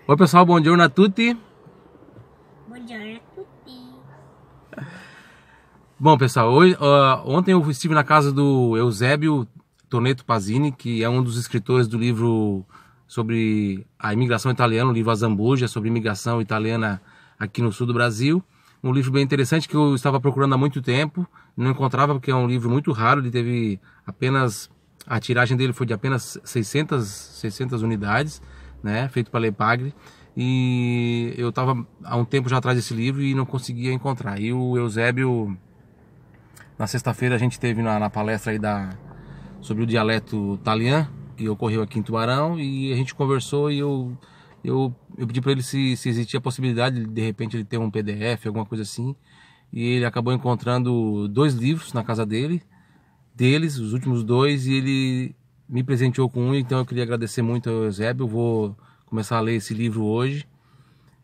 Oi pessoal, buongiorno a tutti. Buongiorno a tutti. Bom pessoal, ontem eu estive na casa do Eusébio Toneto Pazini, que é um dos escritores do livro sobre a imigração italiana, o livro A Zambuja, sobre imigração italiana aqui no sul do Brasil. Um livro bem interessante que eu estava procurando há muito tempo, não encontrava porque é um livro muito raro, ele teve apenas, a tiragem dele foi de apenas 600 unidades, né, feito para Lepagre. E eu estava há um tempo já atrás desse livro e não conseguia encontrar. E o Eusébio, na sexta-feira a gente teve na palestra aí sobre o dialeto italiano, que ocorreu aqui em Tubarão, e a gente conversou e eu pedi para ele se existia a possibilidade de repente ele ter um PDF, alguma coisa assim. E ele acabou encontrando 2 livros na casa deles, os últimos 2, e ele me presenteou com um, então eu queria agradecer muito ao Eusébio. Eu vou começar a ler esse livro hoje.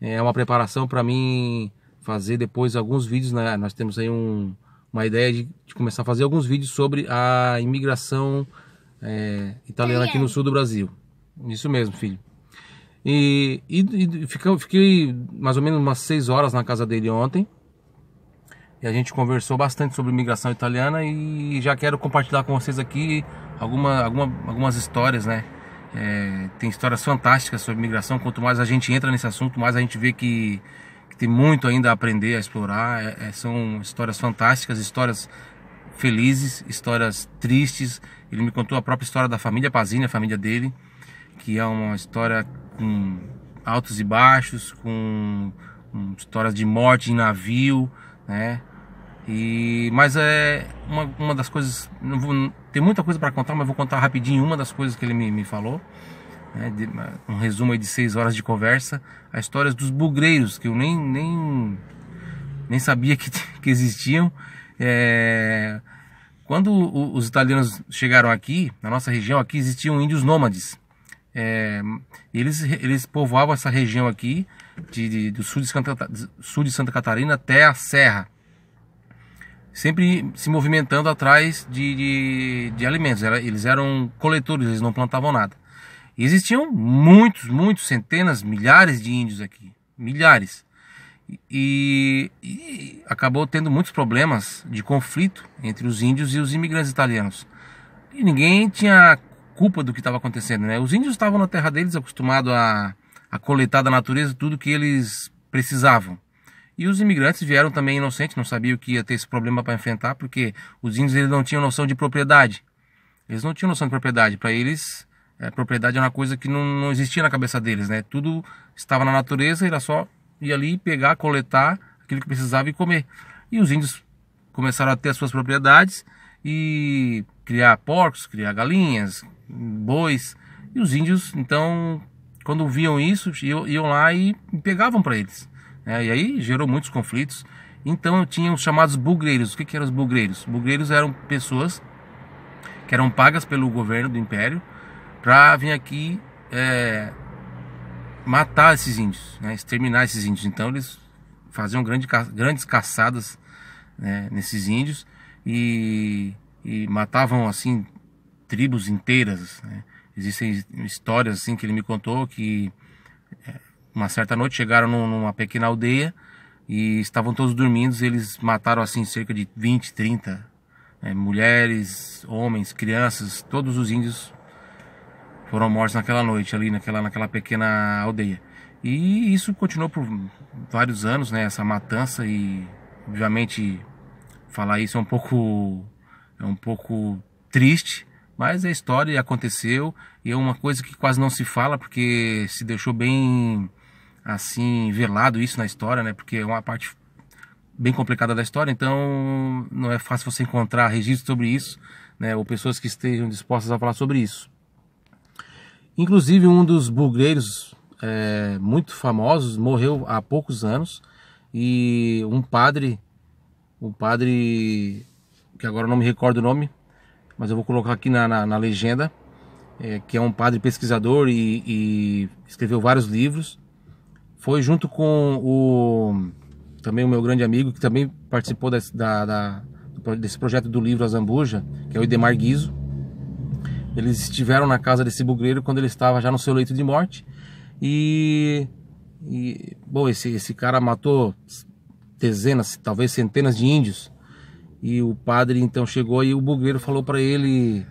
É uma preparação para mim fazer depois alguns vídeos, né? Nós temos aí uma ideia de começar a fazer alguns vídeos sobre a imigração italiana aqui no sul do Brasil. Isso mesmo, filho. E fiquei mais ou menos umas 6 horas na casa dele ontem. E a gente conversou bastante sobre imigração italiana e já quero compartilhar com vocês aqui algumas histórias, né? Tem histórias fantásticas sobre imigração. Quanto mais a gente entra nesse assunto, mais a gente vê que tem muito ainda a aprender, a explorar. São histórias fantásticas, histórias felizes, histórias tristes. Ele me contou a própria história da família Pazini, a família dele, que é uma história com altos e baixos, com histórias de morte em navio, né? Mas é uma das coisas, tem muita coisa para contar, mas vou contar rapidinho uma das coisas que ele me falou, né? Um resumo aí de 6 horas de conversa, a história dos bugreiros, que eu nem sabia que existiam. Quando os italianos chegaram aqui, na nossa região, aqui existiam índios nômades. Eles povoavam essa região aqui, do sul de Santa Catarina até a Serra, sempre se movimentando atrás de alimentos. Eles eram coletores, eles não plantavam nada. E existiam muitos, centenas, milhares de índios aqui, milhares. E acabou tendo muitos problemas de conflito entre os índios e os imigrantes italianos. E ninguém tinha culpa do que estava acontecendo, né? Os índios estavam na terra deles, acostumados a coletar da natureza tudo que eles precisavam. E os imigrantes vieram também inocentes, não sabiam que ia ter esse problema para enfrentar, porque os índios eles não tinham noção de propriedade. Eles não tinham noção de propriedade. Para eles, propriedade é uma coisa que não existia na cabeça deles, né? Tudo estava na natureza, era só ir ali, pegar, coletar aquilo que precisava e comer. E os índios começaram a ter as suas propriedades e criar porcos, criar galinhas, bois. E os índios, então, quando viam isso, iam lá e pegavam para eles. E aí gerou muitos conflitos. Então tinha os chamados bugreiros. O que eram os bugreiros? Bugreiros eram pessoas que eram pagas pelo governo do império para vir aqui matar esses índios, né? Exterminar esses índios. Então eles faziam grandes caçadas, né, nesses índios e matavam assim tribos inteiras, né? Existem histórias assim que ele me contou que uma certa noite chegaram numa pequena aldeia e estavam todos dormindo. Eles mataram assim cerca de 20, 30 mulheres, homens, crianças. Todos os índios foram mortos naquela noite ali naquela pequena aldeia. E isso continuou por vários anos, né, essa matança. E obviamente falar isso é um pouco triste, mas a história aconteceu e é uma coisa que quase não se fala, porque se deixou bem assim velado isso na história, né? Porque é uma parte bem complicada da história, então não é fácil você encontrar registros sobre isso, né? Ou pessoas que estejam dispostas a falar sobre isso. Inclusive um dos bugreiros muito famosos morreu há poucos anos, e um padre que agora eu não me recordo o nome, mas eu vou colocar aqui na legenda, que é um padre pesquisador e escreveu vários livros. Foi junto com também o meu grande amigo, que também participou desse projeto do livro A Zambuja, que é o Idemar Guizo. Eles estiveram na casa desse bugreiro quando ele estava já no seu leito de morte. Bom, esse cara matou dezenas, talvez centenas de índios. E o padre então chegou e o bugreiro falou para ele: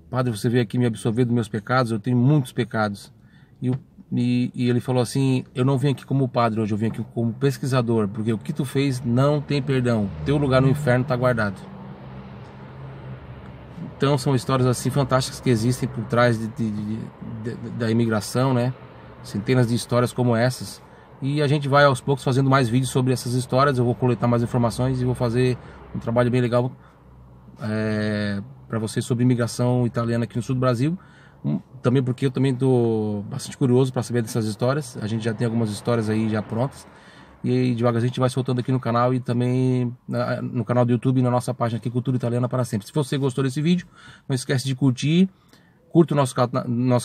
padre, você veio aqui me absolver dos meus pecados, eu tenho muitos pecados. E ele falou assim: eu não vim aqui como padre hoje, eu vim aqui como pesquisador, porque o que tu fez não tem perdão, teu lugar no inferno está guardado. Então são histórias assim fantásticas que existem por trás da imigração, né? Centenas de histórias como essas. E a gente vai aos poucos fazendo mais vídeos sobre essas histórias. Eu vou coletar mais informações e vou fazer um trabalho bem legal para vocês sobre imigração italiana aqui no sul do Brasil. Também porque eu também estou bastante curioso para saber dessas histórias. A gente já tem algumas histórias aí já prontas. E aí devagar a gente vai soltando aqui no canal e também no canal do YouTube e na nossa página aqui, Cultura Italiana para Sempre. Se você gostou desse vídeo, não esquece de curtir, curta o nosso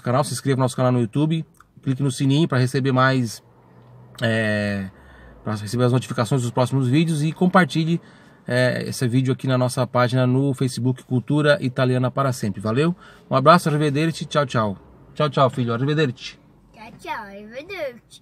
canal, se inscreva no nosso canal no YouTube, clique no sininho para receber para receber as notificações dos próximos vídeos e compartilhe esse vídeo aqui na nossa página no Facebook, Cultura Italiana para Sempre. Valeu? Um abraço, arrivederci, tchau, tchau. Tchau, tchau, filho, arrivederci. Tchau, tchau, arrivederci.